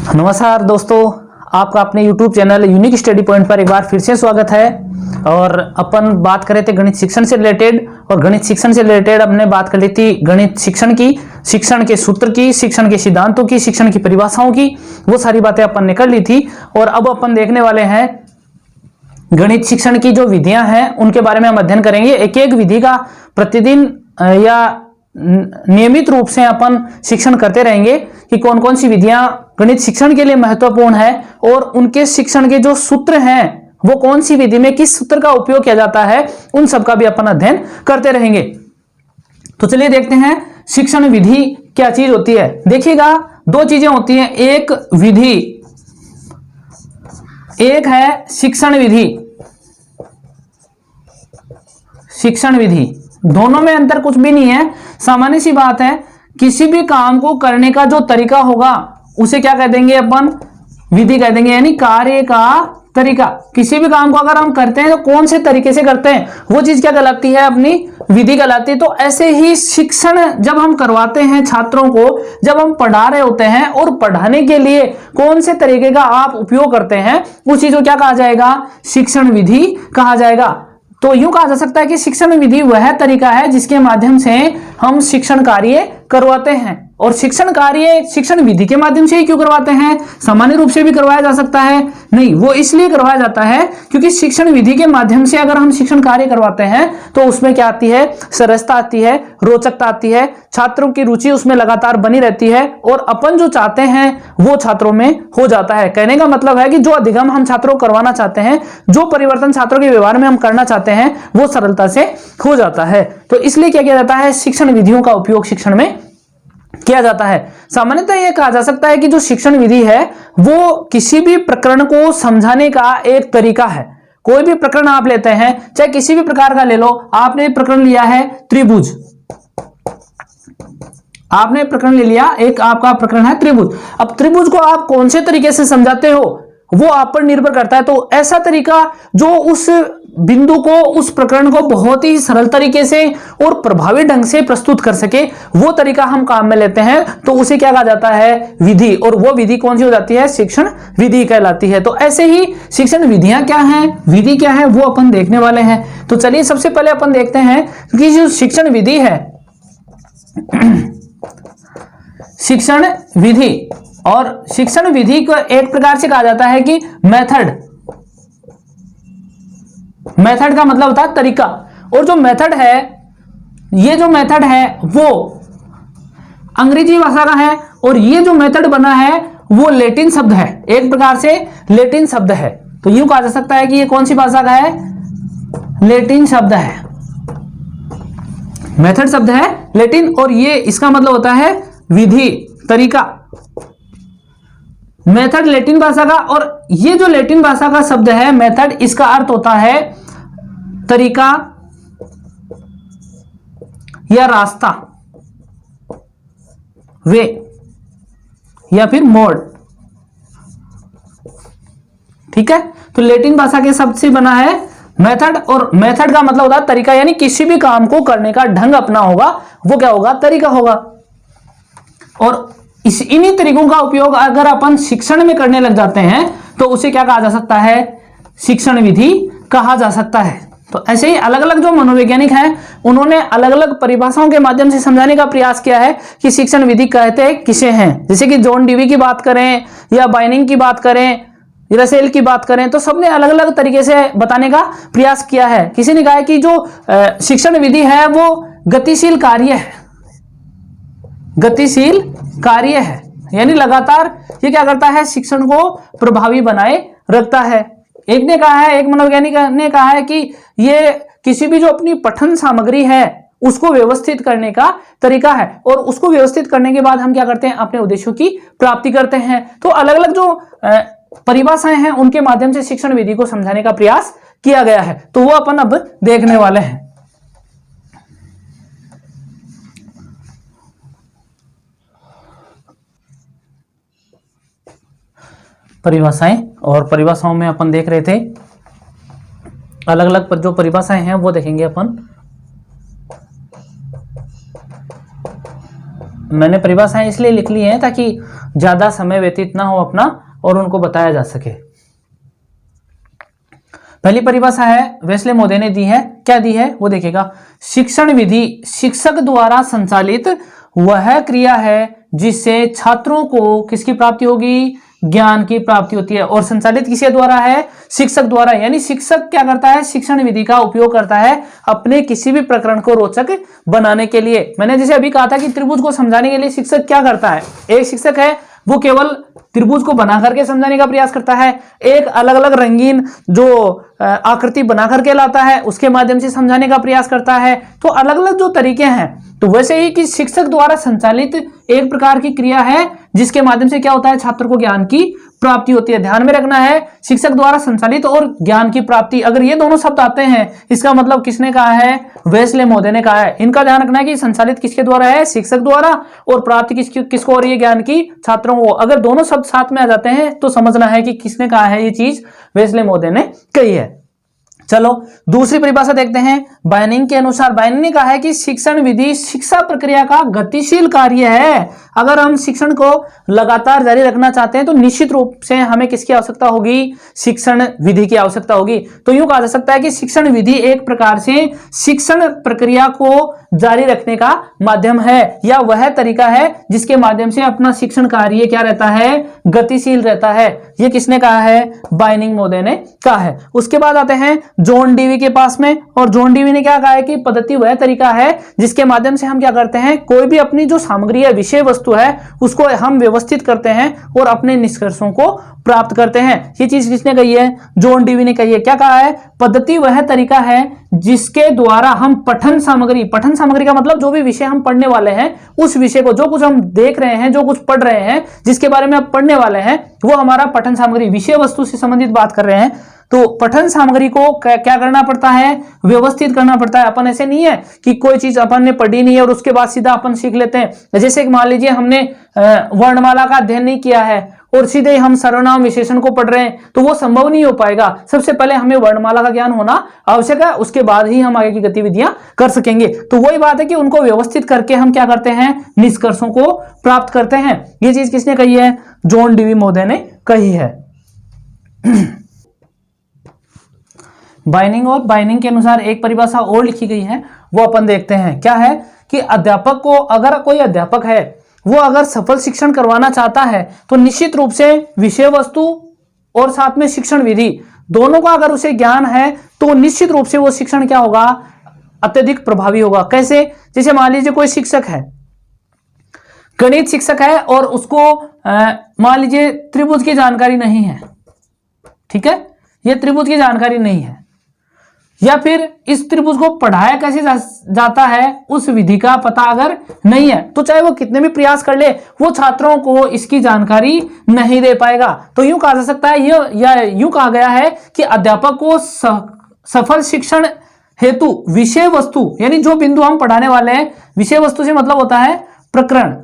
नमस्कार दोस्तों, आपका अपने YouTube channel unique study point पर एक बार फिर से स्वागत है। और अपन बात कर रहे थे गणित शिक्षण से रिलेटेड, और गणित शिक्षण से रिलेटेड हमने बात कर ली थी गणित शिक्षण की, शिक्षण के सूत्र की, शिक्षण के सिद्धांतों की, शिक्षण की परिभाषाओं की, वो सारी बातें अपन ने कर ली थी। और अब अपन देखने वाले हैं गणित शिक्षण की जो विधियां हैं उनके बारे में हम अध्ययन करेंगे। एक एक विधि का प्रतिदिन या नियमित रूप से अपन शिक्षण करते रहेंगे कि कौन कौन सी विधियां गणित शिक्षण के लिए महत्वपूर्ण है और उनके शिक्षण के जो सूत्र हैं वो कौन सी विधि में किस सूत्र का उपयोग किया जाता है, उन सब का भी अपन अध्ययन करते रहेंगे। तो चलिए देखते हैं शिक्षण विधि क्या चीज होती है। देखिएगा, दो चीजें होती हैं, एक विधि, एक है शिक्षण विधि। शिक्षण विधि दोनों में अंतर कुछ भी नहीं है, सामान्य सी बात है। किसी भी काम को करने का जो तरीका होगा उसे क्या कह देंगे अपन, विधि कह देंगे, यानी कार्य का तरीका। किसी भी काम को अगर हम करते हैं तो कौन से तरीके से करते हैं वो चीज क्या कहलाती है, अपनी विधि कहलाती है। तो ऐसे ही शिक्षण जब हम करवाते हैं छात्रों को, जब हम पढ़ा रहे होते हैं और पढ़ाने के लिए कौन से तरीके का आप उपयोग करते हैं उस चीज को क्या कहा जाएगा, शिक्षण विधि कहा जाएगा। तो यूं कहा जा सकता है कि शिक्षण विधि वह तरीका है जिसके माध्यम से हम शिक्षण कार्य करवाते हैं। और शिक्षण कार्य शिक्षण विधि के माध्यम से ही क्यों करवाते हैं, सामान्य रूप से भी करवाया जा सकता है नहीं, वो इसलिए करवाया जाता है क्योंकि शिक्षण विधि के माध्यम से अगर हम शिक्षण कार्य करवाते हैं तो उसमें क्या आती है, सरसता आती है, रोचकता आती है, छात्रों की रुचि उसमें लगातार बनी रहती है और अपन जो चाहते हैं वो छात्रों में हो जाता है। कहने का मतलब है कि जो अधिगम हम छात्रों को करवाना चाहते हैं, जो परिवर्तन छात्रों के व्यवहार में हम करना चाहते हैं वो सरलता से हो जाता है। तो इसलिए क्या किया जाता है, शिक्षण विधियों का उपयोग शिक्षण में किया जाता है। सामान्यतः यह कहा जा सकता है कि जो शिक्षण विधि है वो किसी भी प्रकरण को समझाने का एक तरीका है। कोई भी प्रकरण आप लेते हैं, चाहे किसी भी प्रकार का ले लो, आपने प्रकरण लिया है त्रिभुज, आपने प्रकरण ले लिया, एक आपका प्रकरण है त्रिभुज। अब त्रिभुज को आप कौन से तरीके से समझाते हो वो आप पर निर्भर करता है। तो ऐसा तरीका जो उस बिंदु को, उस प्रकरण को बहुत ही सरल तरीके से और प्रभावी ढंग से प्रस्तुत कर सके, वो तरीका हम काम में लेते हैं तो उसे क्या कहा जाता है, विधि। और वो विधि कौन सी हो जाती है, शिक्षण विधि कहलाती है। तो ऐसे ही शिक्षण विधियां क्या हैं, विधि क्या है, वो अपन देखने वाले हैं। तो चलिए सबसे पहले अपन देखते हैं कि जो शिक्षण विधि है, शिक्षण विधि, और शिक्षण विधि को एक प्रकार से कहा जाता है कि मेथड। मेथड का मतलब होता है तरीका। और जो मेथड है, ये जो मेथड है वो अंग्रेजी भाषा का है, और ये जो मेथड बना है वो लैटिन शब्द है, एक प्रकार से लैटिन शब्द है। तो यूं कहा जा सकता है कि ये कौन सी भाषा का है, लैटिन शब्द है। मेथड शब्द है लैटिन, और ये इसका मतलब होता है विधि, तरीका। मेथड लैटिन भाषा का, और ये जो लैटिन भाषा का शब्द है मेथड, इसका अर्थ होता है तरीका या रास्ता, वे, या फिर मोड। ठीक है, तो लैटिन भाषा के शब्द से बना है मेथड, और मेथड का मतलब होता है तरीका, यानी किसी भी काम को करने का ढंग अपना होगा, वो क्या होगा, तरीका होगा। और इन्हीं तरीकों का उपयोग अगर अपन शिक्षण में करने लग जाते हैं तो उसे क्या कहा जा सकता है, शिक्षण विधि कहा जा सकता है। तो ऐसे ही अलग अलग जो मनोवैज्ञानिक हैं उन्होंने अलग अलग परिभाषाओं के माध्यम से समझाने का प्रयास किया है कि शिक्षण विधि कहते किसे हैं। जैसे कि जॉन डीवी की बात करें या बाइनिंग की बात करें, रसेल की बात करें, तो सबने अलग अलग तरीके से बताने का प्रयास किया है। किसी ने कहा है कि जो शिक्षण विधि है वो गतिशील कार्य है, गतिशील कार्य है, यानी लगातार ये क्या करता है, शिक्षण को प्रभावी बनाए रखता है। एक ने कहा है, एक मनोवैज्ञानिक ने कहा है कि ये किसी भी जो अपनी पठन सामग्री है उसको व्यवस्थित करने का तरीका है, और उसको व्यवस्थित करने के बाद हम क्या करते हैं, अपने उद्देश्यों की प्राप्ति करते हैं। तो अलग अलग जो परिभाषाएं हैं उनके माध्यम से शिक्षण विधि को समझाने का प्रयास किया गया है, तो वो अपन अब देखने वाले हैं। परिभाषाएं, और परिभाषाओं में अपन देख रहे थे अलग अलग जो परिभाषाएं हैं वो देखेंगे अपन। मैंने परिभाषाएं इसलिए लिख ली हैं ताकि ज्यादा समय व्यतीत ना हो अपना और उनको बताया जा सके। पहली परिभाषा है वेस्ले मोदे ने दी है, क्या दी है वो देखिएगा। शिक्षण विधि शिक्षक द्वारा संचालित वह क्रिया है जिससे छात्रों को किसकी प्राप्ति होगी, ज्ञान की प्राप्ति होती है। और संचालित किसके द्वारा है, शिक्षक द्वारा। यानी शिक्षक क्या करता है, शिक्षण विधि का उपयोग करता है अपने किसी भी प्रकरण को रोचक बनाने के लिए। मैंने जैसे अभी कहा था कि त्रिभुज को समझाने के लिए शिक्षक क्या करता है, एक शिक्षक है वो केवल त्रिभुज को बना करके समझाने का प्रयास करता है, एक अलग अलग रंगीन जो आकृति बना करके लाता है उसके माध्यम से समझाने का प्रयास करता है। तो अलग अलग जो तरीके हैं, तो वैसे ही कि शिक्षक द्वारा संचालित एक प्रकार की क्रिया है जिसके माध्यम से क्या होता है, छात्र को ज्ञान की प्राप्ति होती है। ध्यान में रखना है शिक्षक द्वारा संचालित और ज्ञान की प्राप्ति, अगर ये दोनों शब्द आते हैं इसका मतलब किसने कहा है, वेस्ले मोदे ने कहा है। इनका ध्यान रखना है कि संचालित किसके द्वारा है, शिक्षक द्वारा, और प्राप्ति किसको हो रही है, ज्ञान की छात्रों को। अगर दोनों शब्द साथ में आ जाते हैं तो समझना है कि किसने कहा है, ये चीज वेस्ले मोदे ने कही है। चलो दूसरी परिभाषा देखते हैं बाइनिंग के अनुसार। बाइनिंग ने कहा है कि शिक्षण विधि शिक्षा प्रक्रिया का गतिशील कार्य है। अगर हम शिक्षण को लगातार जारी रखना चाहते हैं तो निश्चित रूप से हमें किसकी आवश्यकता होगी, शिक्षण विधि की आवश्यकता होगी। तो यूं कहा जा सकता है कि शिक्षण विधि एक प्रकार से शिक्षण प्रक्रिया को जारी रखने का माध्यम है, या वह तरीका है जिसके माध्यम से अपना शिक्षण कार्य क्या रहता है, गतिशील रहता है। ये किसने कहा है, बाइनिंग मोदे ने कहा है। उसके बाद आते हैं जॉन डीवी के पास में, और जॉन डीवी ने क्या कहा है कि पद्धति वह तरीका है जिसके माध्यम से हम क्या करते हैं, कोई भी अपनी जो सामग्री है, विषय वस्तु है, उसको हम व्यवस्थित करते हैं और अपने निष्कर्षों को प्राप्त करते हैं। ये चीज किसने कही है, जॉन डीवी ने कही है। क्या कहा है, पद्धति वह तरीका है जिसके द्वारा हम पठन सामग्री का मतलब जो भी विषय हम पढ़ने वाले हैं, उस विषय को, जो कुछ हम देख रहे हैं, जो कुछ पढ़ रहे हैं, जिसके बारे में आप पढ़ने वाले हैं, वो हमारा पठन सामग्री, विषय वस्तु से संबंधित बात कर रहे हैं। तो पठन सामग्री को क्या करना पड़ता है, व्यवस्थित करना पड़ता है। अपन ऐसे नहीं है कि कोई चीज अपन ने पढ़ी नहीं है और उसके बाद सीधा अपन सीख लेते हैं। जैसे मान लीजिए हमने वर्णमाला का अध्ययन नहीं किया है और सीधे ही हम सर्वनाम विशेषण को पढ़ रहे हैं, तो वो संभव नहीं हो पाएगा। सबसे पहले हमें वर्णमाला का ज्ञान होना आवश्यक है, उसके बाद ही हम आगे की गतिविधियां कर सकेंगे। तो वही बात है कि उनको व्यवस्थित करके हम क्या करते हैं, निष्कर्षों को प्राप्त करते हैं। ये चीज किसने कही है, जॉन डीवी मोदे ने कही है। बाइनिंग और बाइनिंग के अनुसार एक परिभाषा और लिखी गई है, वो अपन देखते हैं। क्या है कि अध्यापक को, अगर कोई अध्यापक है वो अगर सफल शिक्षण करवाना चाहता है तो निश्चित रूप से विषय वस्तु और साथ में शिक्षण विधि दोनों का अगर उसे ज्ञान है तो निश्चित रूप से वो शिक्षण क्या होगा, अत्यधिक प्रभावी होगा। कैसे, जैसे मान लीजिए कोई शिक्षक है, गणित शिक्षक है, और उसको मान लीजिए त्रिभुज की जानकारी नहीं है, ठीक है, ये त्रिभुज की जानकारी नहीं है, या फिर इस त्रिभुज को पढ़ाया कैसे जाता है उस विधि का पता अगर नहीं है, तो चाहे वो कितने भी प्रयास कर ले, वो छात्रों को इसकी जानकारी नहीं दे पाएगा। तो यूं कहा जा सकता है, या यूं कहा गया है कि अध्यापक को सफल शिक्षण हेतु विषय वस्तु, यानी जो बिंदु हम पढ़ाने वाले हैं, विषय वस्तु से मतलब होता है प्रकरण,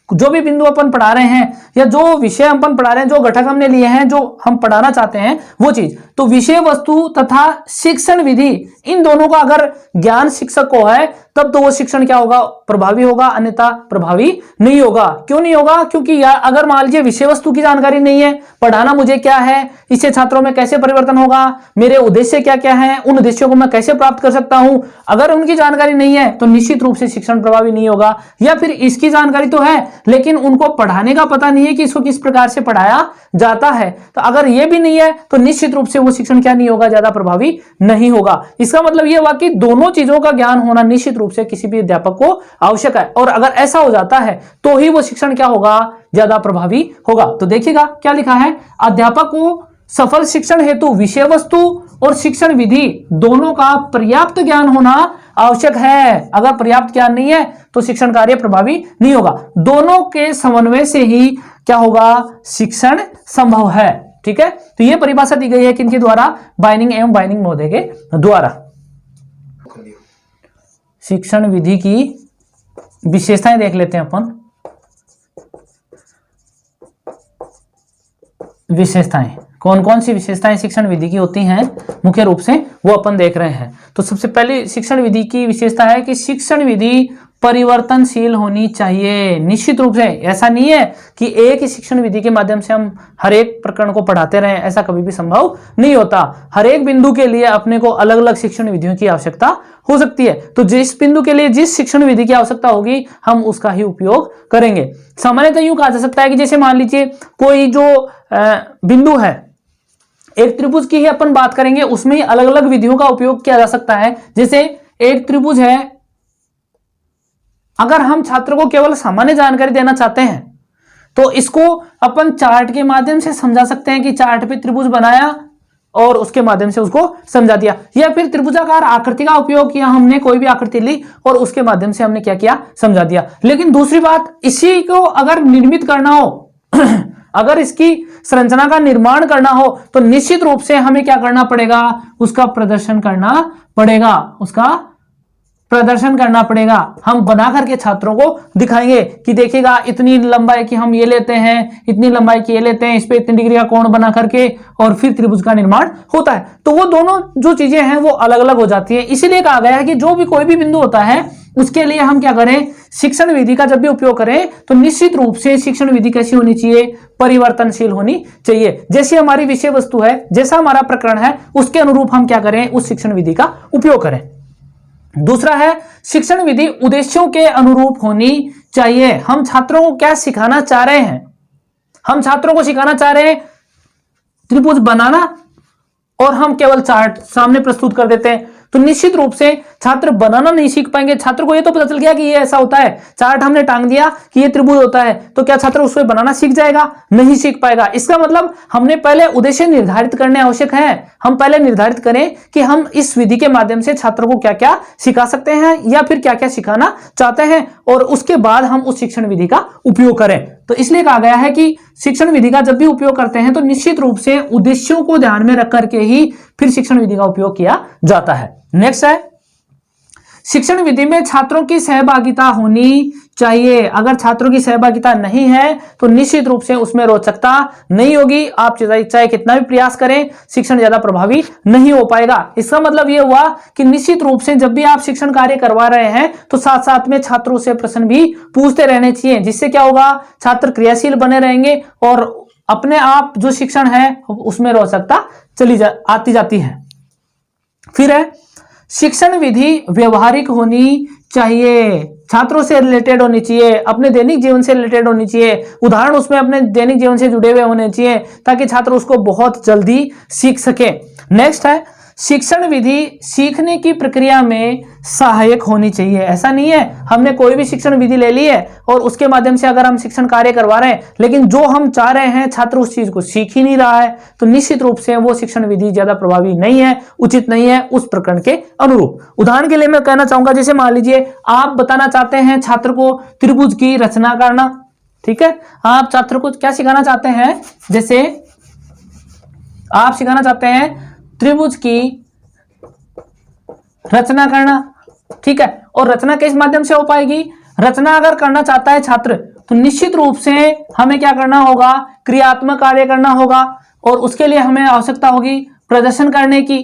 जो भी बिंदु अपन पढ़ा रहे हैं या जो विषय अपन पढ़ा रहे हैं, जो घटक हमने लिए हैं, जो हम पढ़ाना चाहते हैं वो चीज, तो विषय वस्तु तथा शिक्षण विधि, इन दोनों का अगर ज्ञान शिक्षक को है तब तो वो शिक्षण क्या होगा, प्रभावी होगा, अन्यथा प्रभावी नहीं होगा। क्यों नहीं होगा, क्योंकि यार अगर मान लीजिए विषय वस्तु की जानकारी नहीं है, पढ़ाना मुझे क्या है, इससे छात्रों में कैसे परिवर्तन होगा, मेरे उद्देश्य क्या क्या है, उन उद्देश्यों को मैं कैसे प्राप्त कर सकता हूं, अगर उनकी जानकारी नहीं है तो निश्चित रूप से शिक्षण प्रभावी नहीं होगा। या फिर इसकी जानकारी तो है लेकिन उनको पढ़ाने का पता नहीं है कि इसको किस प्रकार से पढ़ाया जाता है, तो अगर ये भी नहीं है तो निश्चित रूप से वो शिक्षण क्या नहीं होगा, ज्यादा प्रभावी नहीं होगा। इसका मतलब ये हुआ कि दोनों चीजों का ज्ञान होना निश्चित रूप से किसी भी अध्यापक को आवश्यक है, और अगर ऐसा हो जाता है तो ही वो शिक्षण क्या होगा, ज्यादा प्रभावी होगा। तो देखिएगा क्या लिखा है, अध्यापक को सफल शिक्षण हेतु विषय वस्तु और शिक्षण विधि दोनों का पर्याप्त ज्ञान होना आवश्यक है। अगर पर्याप्त ज्ञान नहीं है तो शिक्षण कार्य प्रभावी नहीं होगा। दोनों के समन्वय से ही क्या होगा, शिक्षण संभव है। ठीक है, तो यह परिभाषा दी गई है किनके द्वारा, बाइनिंग एवं बाइनिंग मोदे के द्वारा। शिक्षण विधि की विशेषताएं देख लेते हैं अपन। विशेषताएं, कौन कौन सी विशेषताएं शिक्षण विधि की होती हैं मुख्य रूप से, वो अपन देख रहे हैं। तो सबसे पहले शिक्षण विधि की विशेषता है कि शिक्षण विधि परिवर्तनशील होनी चाहिए। निश्चित रूप से ऐसा नहीं है कि एक ही शिक्षण विधि के माध्यम से हम हर एक प्रकरण को पढ़ाते रहें, ऐसा कभी भी संभव नहीं होता। हर एक बिंदु के लिए अपने को अलग अलग शिक्षण विधियों की आवश्यकता हो सकती है, तो जिस बिंदु के लिए जिस शिक्षण विधि की आवश्यकता होगी हम उसका ही उपयोग करेंगे। सामान्यतः यूं कहा जा सकता है कि जैसे मान लीजिए कोई जो बिंदु है, एक त्रिभुज की ही अपन बात करेंगे, उसमें ही अलग अलग विधियों का उपयोग किया जा सकता है। जैसे एक त्रिभुज है, अगर हम छात्र को केवल सामान्य जानकारी देना चाहते हैं तो इसको अपन चार्ट के माध्यम से समझा सकते हैं कि चार्ट पे त्रिभुज बनाया और उसके माध्यम से उसको समझा दिया, या फिर त्रिभुजाकार आकृति का उपयोग किया, हमने कोई भी आकृति ली और उसके माध्यम से हमने क्या किया, समझा दिया। लेकिन दूसरी बात, इसी को अगर निर्मित करना हो अगर इसकी संरचना का निर्माण करना हो तो निश्चित रूप से हमें क्या करना पड़ेगा, उसका प्रदर्शन करना पड़ेगा, उसका प्रदर्शन करना पड़ेगा। हम बना करके छात्रों को दिखाएंगे कि देखिएगा इतनी लंबाई की हम ये लेते हैं, इतनी लंबाई की ये लेते हैं, इस पे इतनी डिग्री का कोण बना करके और फिर त्रिभुज का निर्माण होता है। तो वो दोनों जो चीजें हैं वो अलग अलग हो जाती है। इसीलिए कहा गया है कि जो भी कोई भी बिंदु होता है उसके लिए हम क्या करें, शिक्षण विधि का जब भी उपयोग करें तो निश्चित रूप से शिक्षण विधि कैसी होनी चाहिए, परिवर्तनशील होनी चाहिए। जैसी हमारी विषय वस्तु है, जैसा हमारा प्रकरण है, उसके अनुरूप हम क्या करें, उस शिक्षण विधि का उपयोग करें। दूसरा है, शिक्षण विधि उद्देश्यों के अनुरूप होनी चाहिए। हम छात्रों को क्या सिखाना चाह रहे हैं, हम छात्रों को सिखाना चाह रहे हैं त्रिभुज बनाना और हम केवल चार्ट सामने प्रस्तुत कर देते हैं तो निश्चित रूप से छात्र बनाना नहीं सीख पाएंगे। छात्र को ये तो पता चल गया कि ये ऐसा होता है, चार्ट हमने टांग दिया कि ये त्रिभुज होता है, तो क्या छात्र उसको बनाना सीख जाएगा, नहीं सीख पाएगा। इसका मतलब हमने पहले उद्देश्य निर्धारित करने आवश्यक है। हम पहले निर्धारित करें कि हम इस विधि के माध्यम से छात्रों को क्या क्या सिखा सकते हैं या फिर क्या क्या सिखाना चाहते हैं, और उसके बाद हम उस शिक्षण विधि का उपयोग करें। तो इसलिए कहा गया है कि शिक्षण विधि का जब भी उपयोग करते हैं तो निश्चित रूप से उद्देश्यों को ध्यान में रख करके ही फिर शिक्षण विधि का उपयोग किया जाता है। नेक्स्ट है, शिक्षण विधि में छात्रों की सहभागिता होनी चाहिए। अगर छात्रों की सहभागिता नहीं है तो निश्चित रूप से उसमें रोचकता नहीं होगी। आप चाहे कितना भी प्रयास करें, शिक्षण ज्यादा प्रभावी नहीं हो पाएगा। इसका मतलब यह हुआ कि निश्चित रूप से जब भी आप शिक्षण कार्य करवा रहे हैं तो साथ साथ में छात्रों से प्रश्न भी पूछते रहने चाहिए, जिससे क्या होगा, छात्र क्रियाशील बने रहेंगे और अपने आप जो शिक्षण है उसमें रोचकता आती जाती है। फिर है, शिक्षण विधि व्यवहारिक होनी चाहिए। छात्रों से रिलेटेड होनी चाहिए, अपने दैनिक जीवन से रिलेटेड होनी चाहिए, उदाहरण उसमें अपने दैनिक जीवन से जुड़े हुए होने चाहिए ताकि छात्र उसको बहुत जल्दी सीख सके। नेक्स्ट है, शिक्षण विधि सीखने की प्रक्रिया में सहायक होनी चाहिए। ऐसा नहीं है हमने कोई भी शिक्षण विधि ले ली है और उसके माध्यम से अगर हम शिक्षण कार्य करवा रहे हैं लेकिन जो हम चाह रहे हैं छात्र उस चीज को सीख ही नहीं रहा है तो निश्चित रूप से वो शिक्षण विधि ज्यादा प्रभावी नहीं है, उचित नहीं है उस प्रकरण के अनुरूप। उदाहरण के लिए मैं कहना चाहूंगा, जैसे मान लीजिए आप बताना चाहते हैं छात्र को त्रिभुज की रचना करना, ठीक है, आप छात्र को क्या सिखाना चाहते हैं, जैसे आप सिखाना चाहते हैं त्रिभुज की रचना करना, ठीक है, और रचना किस माध्यम से हो पाएगी, रचना अगर करना चाहता है छात्र तो निश्चित रूप से हमें क्या करना होगा, क्रियात्मक कार्य करना होगा और उसके लिए हमें आवश्यकता होगी प्रदर्शन करने की,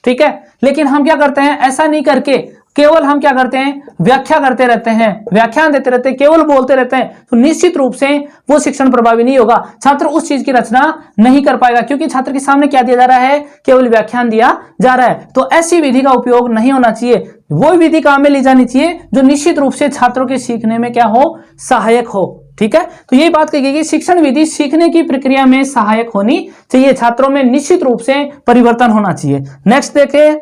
ठीक है। लेकिन हम क्या करते हैं, ऐसा नहीं करके केवल हम क्या करते हैं, व्याख्या करते रहते हैं, व्याख्यान देते रहते हैं, केवल बोलते रहते हैं, तो निश्चित रूप से वो शिक्षण प्रभावी नहीं होगा। छात्र उस चीज की रचना नहीं कर पाएगा क्योंकि छात्र के सामने क्या दिया जा रहा है, केवल व्याख्यान दिया जा रहा है। तो ऐसी विधि का उपयोग नहीं होना चाहिए। वो विधि काम में ली जानी चाहिए जो निश्चित रूप से छात्रों के सीखने में क्या हो, सहायक हो, ठीक है। तो यही बात कही गई कि शिक्षण विधि सीखने की प्रक्रिया में सहायक होनी चाहिए, छात्रों में निश्चित रूप से परिवर्तन होना चाहिए। नेक्स्ट देखें,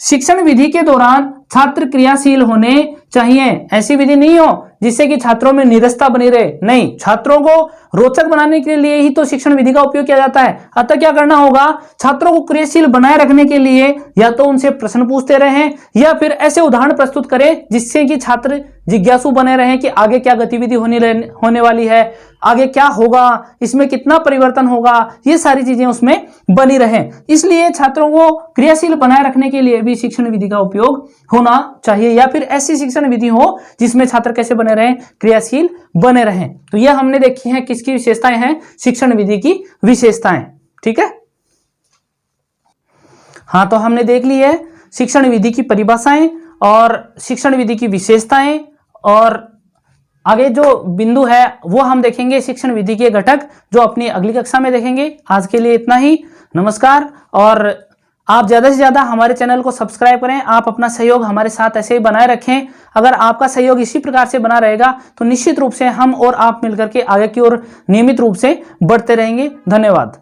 शिक्षण विधि के दौरान छात्र क्रियाशील होने चाहिए। ऐसी विधि नहीं हो जिससे कि छात्रों में नीरसता बनी रहे, नहीं, छात्रों को रोचक बनाने के लिए ही तो शिक्षण विधि का उपयोग किया जाता है। अतः क्या करना होगा, छात्रों को क्रियाशील बनाए रखने के लिए या तो उनसे प्रश्न पूछते रहें या फिर ऐसे उदाहरण प्रस्तुत करें जिससे कि छात्र जिज्ञासु बने रहें कि आगे क्या गतिविधि होने वाली है, आगे क्या होगा, इसमें कितना परिवर्तन होगा, ये सारी चीजें उसमें बनी रहें। इसलिए छात्रों को क्रियाशील बनाए रखने के लिए भी शिक्षण विधि का उपयोग होना चाहिए या फिर ऐसी शिक्षण विधि हो जिसमें छात्र कैसे बने रहें, क्रियाशील बने रहें। तो यह हमने देखी है किसकी विशेषताएं हैं, शिक्षण विधि की विशेषताएं, ठीक है। हाँ, तो हमने देख ली है शिक्षण विधि की परिभाषाएं और शिक्षण विधि की विशेषताएं और आगे जो बिंदु है वो हम देखेंगे शिक्षण विधि के घटक, जो अपनी अगली कक्षा में देखेंगे। आज के लिए इतना ही, नमस्कार। और आप ज़्यादा से ज़्यादा हमारे चैनल को सब्सक्राइब करें। आप अपना सहयोग हमारे साथ ऐसे ही बनाए रखें। अगर आपका सहयोग इसी प्रकार से बना रहेगा तो निश्चित रूप से हम और आप मिलकर के आगे की ओर नियमित रूप से बढ़ते रहेंगे। धन्यवाद।